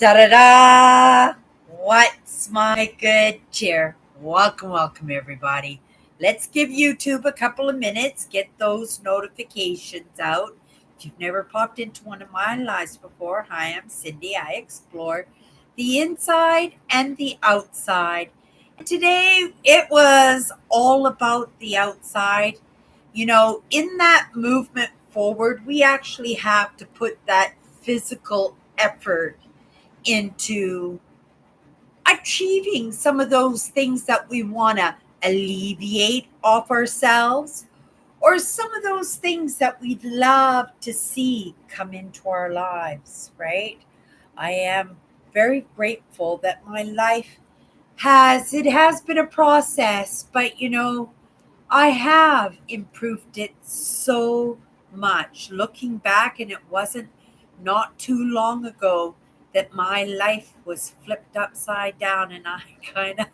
Da da da! What's my good cheer? Welcome, everybody. Let's give YouTube a couple of minutes, get those notifications out. If you've never popped into one of my lives before, hi, I'm Cindy. I explore the inside and the outside. And today it was all about the outside. In that movement forward, we actually have to put that physical effort into achieving some of those things that we want to alleviate off ourselves, or some of those things that we'd love to see come into our lives, right? I am very grateful that my life has been a process, but I have improved it so much. Looking back, and it wasn't not too long ago that my life was flipped upside down, and I kind of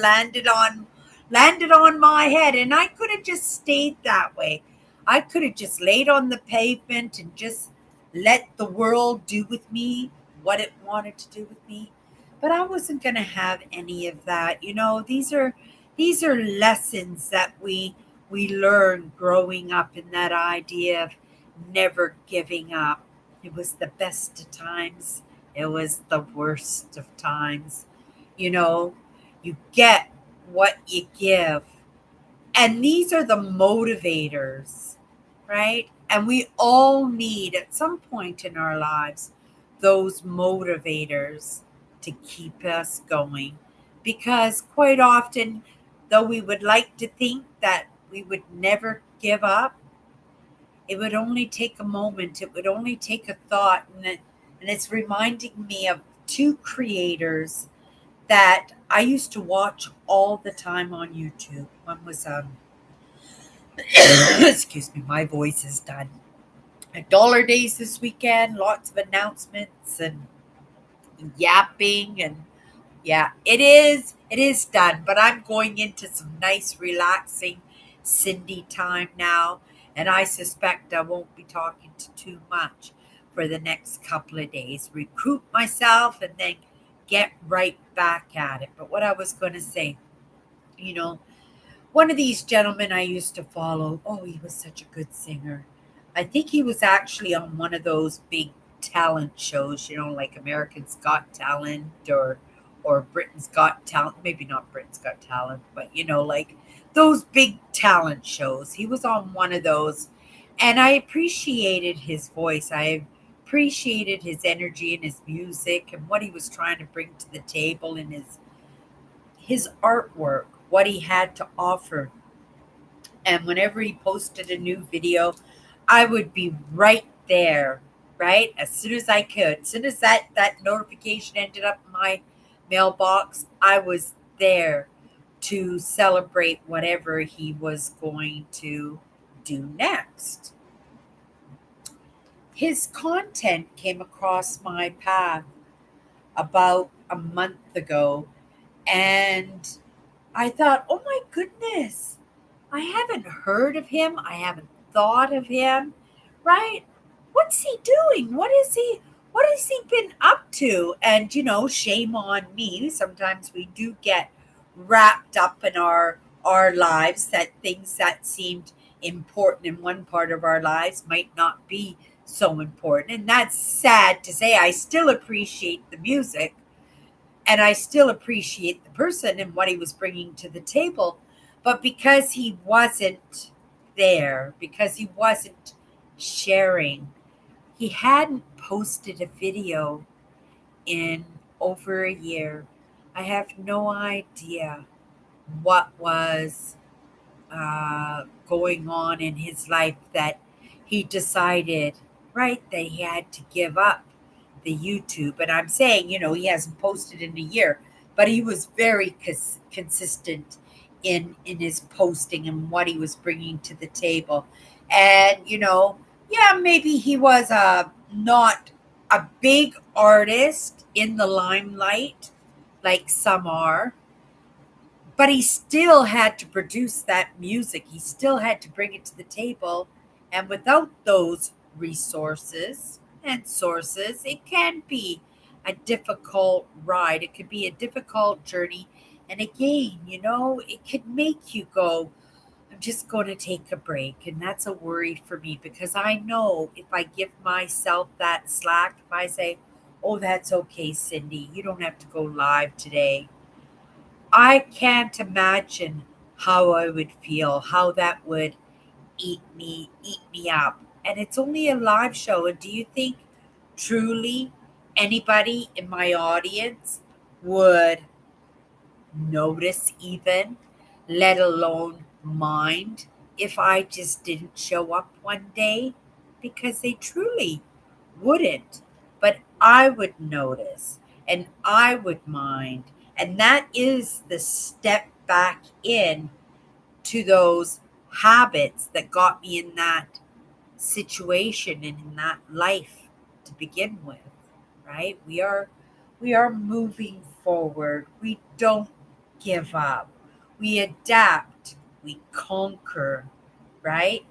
landed on my head, and I could have just stayed that way. I could have just laid on the pavement and just let the world do with me what it wanted to do with me. But I wasn't going to have any of that. These are lessons that we learn growing up in that idea of never giving up. It was the best of times. It was the worst of times. You know, you get what you give. And these are the motivators, right? And we all need at some point in our lives those motivators to keep us going. Because quite often, though we would like to think that we would never give up, it would only take a moment, it would only take a thought. And it's reminding me of two creators that I used to watch all the time on YouTube. One was excuse me, my voice is done. Dollar days this weekend, lots of announcements and yapping, and yeah, it is done. But I'm going into some nice relaxing Cindy time now, and I suspect I won't be talking to too much for the next couple of days. Recruit myself and then get right back at it. But what I was going to say, you know, one of these gentlemen I used to follow, oh, he was such a good singer. I think he was actually on one of those big talent shows, like American's Got Talent or Britain's Got Talent. Maybe not Britain's Got Talent, but like those big talent shows. He was on one of those, and I appreciated his voice. I appreciated his energy and his music and what he was trying to bring to the table in his artwork, what he had to offer. And whenever he posted a new video, I would be right there, right? As soon as I could. As soon as that notification ended up in my mailbox, I was there to celebrate whatever he was going to do next. His content came across my path about a month ago, and I thought, oh my goodness, I haven't heard of him. I haven't thought of him, right? What's he doing? What has he been up to? And shame on me. Sometimes we do get wrapped up in our lives, that things that seemed important in one part of our lives might not be so important. And that's sad to say. I still appreciate the music, and I still appreciate the person and what he was bringing to the table. But because he wasn't there, because he wasn't sharing, he hadn't posted a video in over a year. I have no idea what was going on in his life that he decided, right, that he had to give up the YouTube. And I'm saying, he hasn't posted in a year, but he was very consistent in his posting and what he was bringing to the table. And yeah, maybe he was not a big artist in the limelight like some are, but he still had to produce that music. He still had to bring it to the table. And without those resources and sources, it can be a difficult ride. It could be a difficult journey. And again, it could make you go, I'm just going to take a break. And that's a worry for me because I know if I give myself that slack, if I say, oh, that's okay, Cindy, you don't have to go live today, I can't imagine how I would feel, how that would eat me up. And it's only a live show. And do you think truly anybody in my audience would notice even, let alone mind, if I just didn't show up one day? Because they truly wouldn't. But I would notice and I would mind. And that is the step back in to those habits that got me in that situation and in that life to begin with, right? We are moving forward. We don't give up. We adapt. We conquer, right?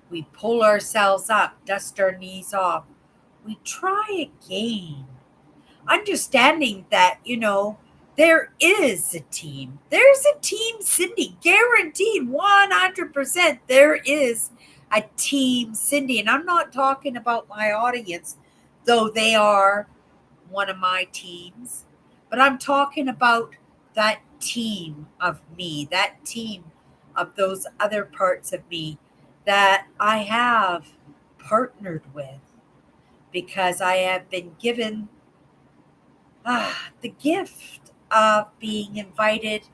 We pull ourselves up, dust our knees off. We try again, understanding that, there is a team. There's a team, Cindy, guaranteed 100%. There is a team, Cindy. And I'm not talking about my audience, though they are one of my teams, but I'm talking about that team of me, that team of those other parts of me that I have partnered with because I have been given the gift of being invited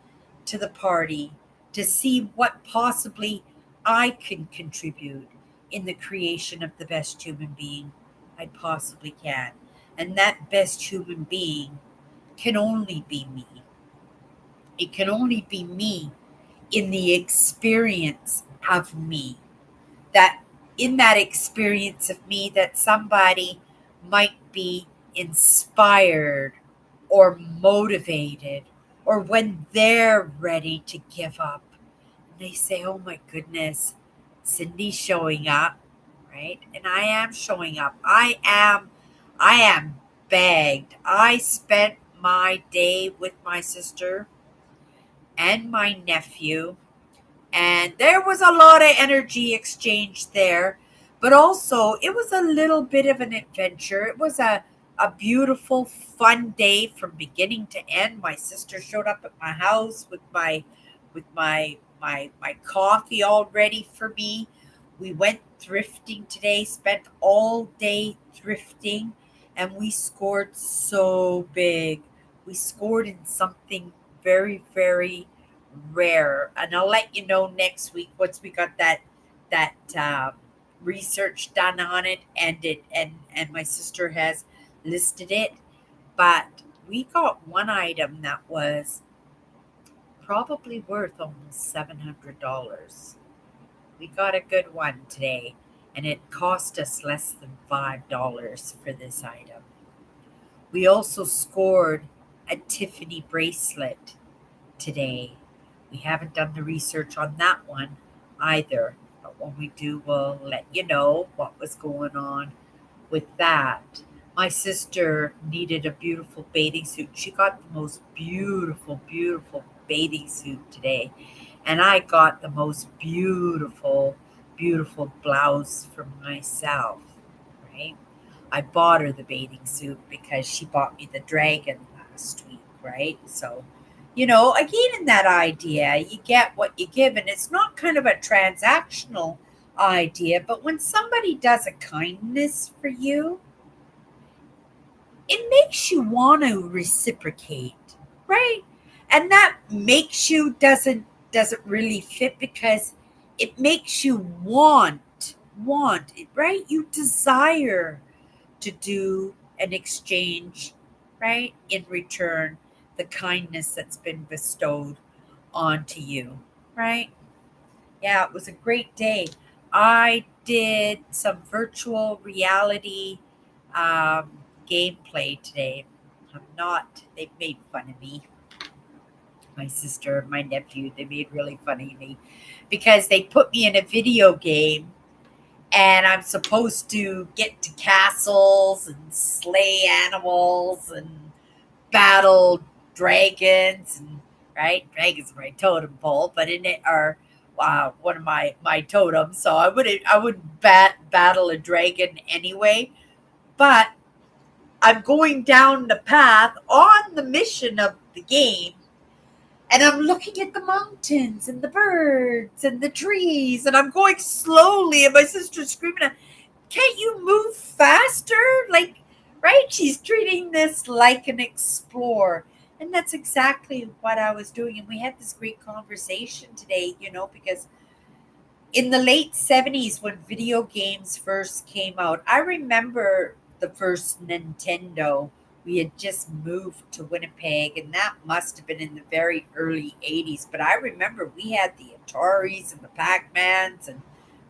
to the party to see what possibly I can contribute in the creation of the best human being I possibly can. And that best human being can only be me. It can only be me in the experience of me. That in that experience of me that somebody might be inspired or motivated, or when they're ready to give up, they say, oh my goodness, Cindy's showing up, right? And I am showing up. I am bagged. I spent my day with my sister and my nephew, and there was a lot of energy exchange there, but also it was a little bit of an adventure. It was a beautiful, fun day from beginning to end. My sister showed up at my house with my coffee all ready for me. We went thrifting today, spent all day thrifting, and we scored so big. We scored in something very, very rare, and I'll let you know next week once we got that research done on it, and my sister has listed it. But we got one item that was probably worth almost $700. We got a good one today, and it cost us less than $5 for this item. We also scored a Tiffany bracelet today. We haven't done the research on that one either, but when we do, we'll let you know what was going on with that. My sister needed a beautiful bathing suit. She got the most beautiful, beautiful bathing suit today. And I got the most beautiful, beautiful blouse for myself, right? I bought her the bathing suit because she bought me the dragon last week, right? So, again, in that idea, you get what you give, and it's not kind of a transactional idea, but when somebody does a kindness for you, it makes you want to reciprocate, right? And that makes you doesn't really fit because it makes you want it, right? You desire to do an exchange, right? In return, the kindness that's been bestowed onto you, right? Yeah, it was a great day. I did some virtual reality gameplay today. I'm not, they made fun of me. My sister and my nephew, they made really fun of me because they put me in a video game and I'm supposed to get to castles and slay animals and battle dragons and right. Dragons are my totem pole, but in it are one of my totems. So I wouldn't battle a dragon anyway. But I'm going down the path on the mission of the game, and I'm looking at the mountains and the birds and the trees, and I'm going slowly, and my sister's screaming at, can't you move faster? Like, right? She's treating this like an explorer. And that's exactly what I was doing. And we had this great conversation today, because in the late 70s, when video games first came out, I remember the first Nintendo. We had just moved to Winnipeg, and that must have been in the very early 80s. But I remember we had the Ataris and the Pac Mans, and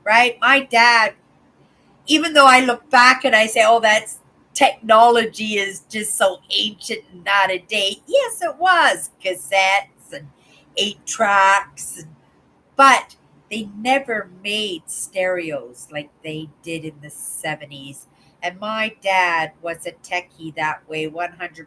right, my dad, even though I look back and I say, oh, that's technology is just so ancient and out of date. Yes, it was cassettes and 8 tracks, but they never made stereos like they did in the 70s. And my dad was a techie that way, 100%.